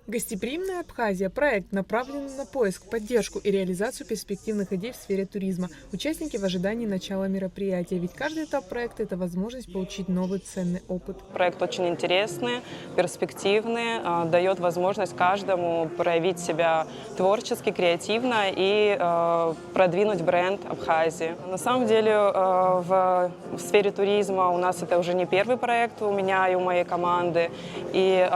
Гостеприимная Абхазия – проект, направленный на поиск, поддержку и реализацию перспективных идей в сфере туризма. Участники в ожидании начала мероприятия, ведь каждый этап проекта – это возможность получить новый ценный опыт. Проект очень интересный, перспективный, дает возможность каждому проявить себя творчески, креативно и продвинуть бренд Абхазии. На самом деле в сфере туризма у нас это уже не первый проект у меня и у моей команды. И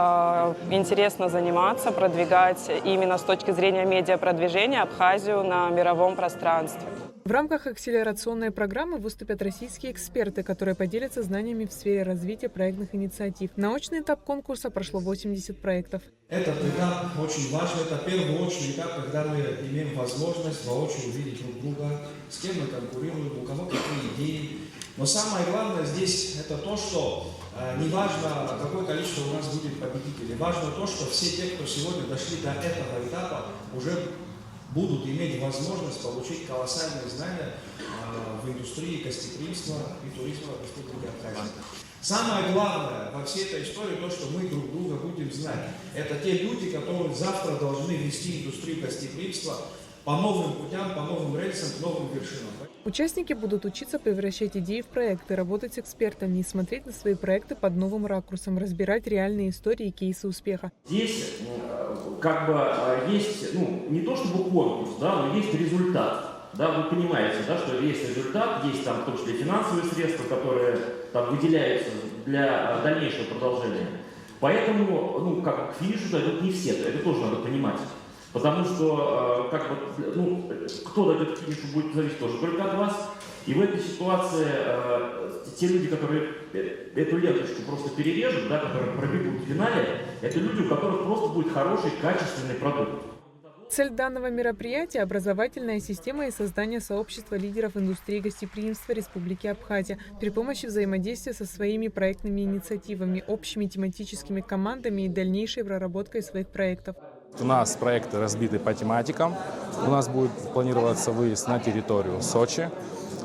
интересно заниматься, продвигать именно с точки зрения медиапродвижения Абхазию на мировом пространстве. В рамках акселерационной программы выступят российские эксперты, которые поделятся знаниями в сфере развития проектных инициатив. Научный этап конкурса прошло 80 проектов. Этот этап очень важный. Это первый очный этап, когда мы имеем возможность воочию увидеть друг друга, с кем мы конкурируем, у кого какие идеи. Но самое главное здесь это то, что не важно, какое количество у нас будет победителей. Важно то, что все те, кто сегодня дошли до этого этапа, уже будут иметь возможность получить колоссальные знания в индустрии гостеприимства и туризма в Республике Абхазия. Самое главное во всей этой истории то, что мы друг друга будем знать. Это те люди, которые завтра должны вести индустрию гостеприимства по новым путям, по новым рельсам, к новым вершинам. Участники будут учиться превращать идеи в проекты, работать с экспертами и смотреть на свои проекты под новым ракурсом, разбирать реальные истории и кейсы успеха. Здесь как бы есть, не то чтобы конкурс, да, но есть результат. Да, вы понимаете, да, что есть результат, есть там в том числе финансовые средства, которые там выделяются для дальнейшего продолжения. Поэтому, как к финишу дойдут не все, это тоже надо понимать. Потому что, кто дойдет к финишу, будет зависеть тоже только от вас. И в этой ситуации те люди, которые эту ленточку просто перережут, да, которые пробегут в финале, это люди, у которых просто будет хороший, качественный продукт. Цель данного мероприятия – образовательная система и создание сообщества лидеров индустрии гостеприимства Республики Абхазия при помощи взаимодействия со своими проектными инициативами, общими тематическими командами и дальнейшей проработкой своих проектов. У нас проекты разбиты по тематикам. У нас будет планироваться выезд на территорию Сочи,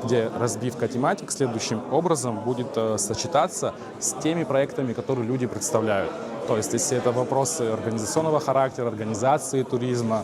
где разбивка тематик следующим образом будет сочетаться с теми проектами, которые люди представляют. То есть, если это вопросы организационного характера, организации туризма,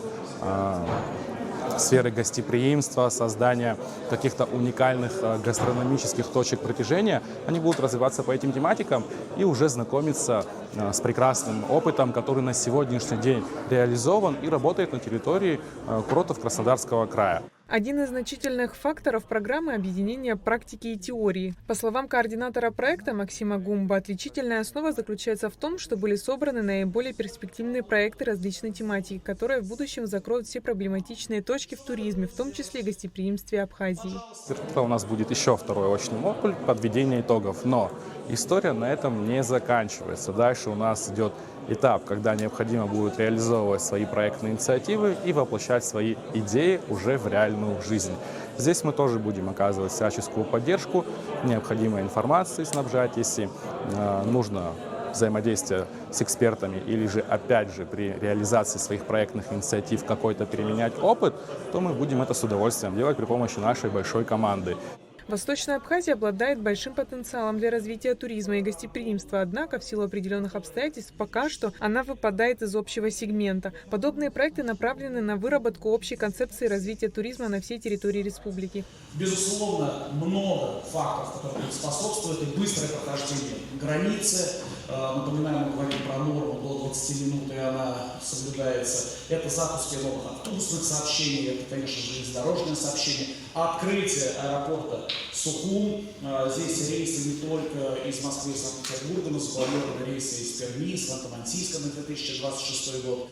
сферы гостеприимства, создания каких-то уникальных гастрономических точек притяжения, они будут развиваться по этим тематикам и уже знакомиться с прекрасным опытом, который на сегодняшний день реализован и работает на территории курортов Краснодарского края. Один из значительных факторов программы – объединение практики и теории. По словам координатора проекта Максима Гумба, отличительная основа заключается в том, что были собраны наиболее перспективные проекты различной тематики, которые в будущем закроют все проблематичные точки в туризме, в том числе и гостеприимстве Абхазии. У нас будет еще второй очный модуль – подведение итогов. Но история на этом не заканчивается. Дальше у нас идет этап, когда необходимо будет реализовывать свои проектные инициативы и воплощать свои идеи уже в реальную жизнь. Здесь мы тоже будем оказывать всяческую поддержку, необходимой информацией снабжать, если нужно взаимодействие с экспертами или же, опять же, при реализации своих проектных инициатив какой-то переменять опыт, то мы будем это с удовольствием делать при помощи нашей большой команды. Восточная Абхазия обладает большим потенциалом для развития туризма и гостеприимства, однако в силу определенных обстоятельств пока что она выпадает из общего сегмента. Подобные проекты направлены на выработку общей концепции развития туризма на всей территории республики. Безусловно, много факторов, которые способствуют и быстрое прохождение границы. Напоминаю, мы говорим про норму до 20 минут, и она соблюдается. Это запуски новых автобусных сообщений, это, конечно же, железнодорожное сообщение, открытие аэропорта Сухум. Здесь рейсы не только из Москвы и Санкт-Петербурга, но запланированы рейсы из Перми, из Ханты-Мансийска на 2026 год.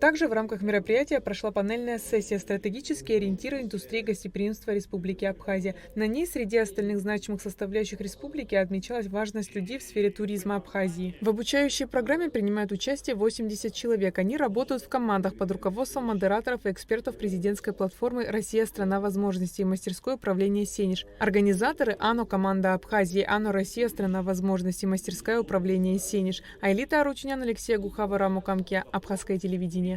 Также в рамках мероприятия прошла панельная сессия «Стратегические ориентиры индустрии гостеприимства Республики Абхазия». На ней среди остальных значимых составляющих республики отмечалась важность людей в сфере туризма Абхазии. В обучающей программе принимают участие 80 человек. Они работают в командах под руководством модераторов и экспертов президентской платформы «Россия – страна возможностей» и мастерской управления «Сенеж». Организаторы – АНО «Команда Абхазии», АНО «Россия – страна возможностей», мастерская управления «Сенеж». Айлита Аручнян, Алексея Гухава, Раму Камке, Абхазское телевидение.